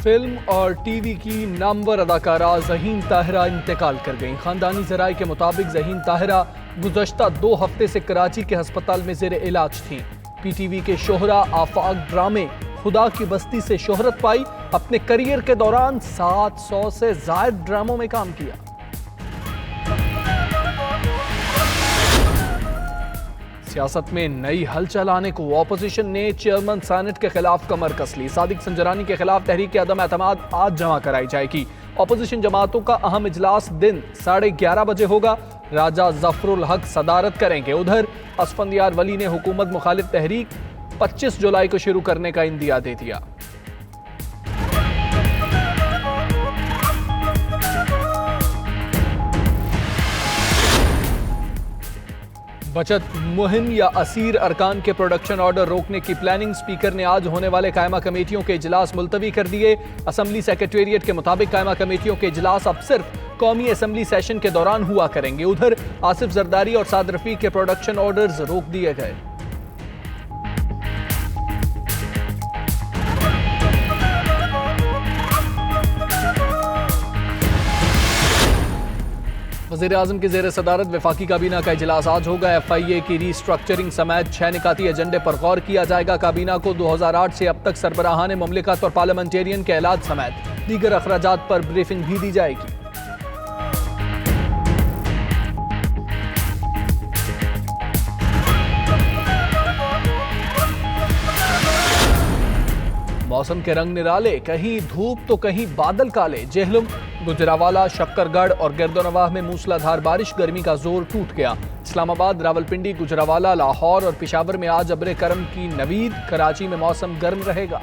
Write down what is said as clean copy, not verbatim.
Film और TV की नामवर अदाकारा ज़हीन ताहिरा इंतकाल कर गईं। खानदानी ज़राए के मुताबिक ज़हीन ताहिरा गुज़श्ता 2 हफ्ते से कराची के अस्पताल में ज़ेर इलाज थीं। पीटीवी के शोहरा आफाक ड्रामे खुदा की बस्ती से शोहरत पाई। अपने करियर के दौरान 700 से ज़ायद ड्रामों में काम किया। सियासत में नई हलचल आने को ऑपोजिशन ने चेयरमैन सेनेट के खिलाफ कमर कस ली। सादिक संजरानी के खिलाफ तहरीक अदम एतमाद आज जमा कराई जाएगी। ऑपोजिशन जमातों का अहम इजलास दिन 11:30 बजे होगा। राजा जफरुल हक सदारत करेंगे। उधर असफंदियार वली ने हुकूमत मुखालिफ तहरीक 25 जुलाई को शुरू करने का इंदिया दे दिया। बचत मुहिम या असीर अरकान के प्रोडक्शन ऑर्डर रोकने की प्लानिंग स्पीकर ने आज होने वाले कायमा कमेटियों के इजलास मुलतवी कर दिए। असम्बली सेक्रेटेरिएट के मुताबिक कायमा कमेटियों के इजलास अब सिर्फ कौमी असम्बली सेशन के दौरान हुआ करेंगे। उधर आसिफ जरदारी और साद रफीक के प्रोडक्शन ऑर्डर्स रोक दिए गए। वज़ीर-ए-आज़म की ज़ेर सदारत वफाकी काबीना का इजलास आज होगा। FIA की रीस्ट्रक्चरिंग समेत 6 निकाती एजेंडे पर गौर किया जाएगा। काबीना को 2008 से अब तक सरबराहान मुमलिकत और पार्लियामेंटेरियन के ऐलान समेत दीगर अखराजात पर ब्रीफिंग भी दी जाएगी। मौसम के रंग निराले, कहीं धूप तो कहीं बादल काले। जेहलम, गुजरावाला, शक्करगढ़ और गिरदोनवाह में मूसलाधार बारिश। गर्मी का जोर टूट गया। इस्लामाबाद, रावलपिंडी, गुजरावाला, लाहौर और पेशावर में आज अब्र करम की नवीद। कराची में मौसम गर्म रहेगा।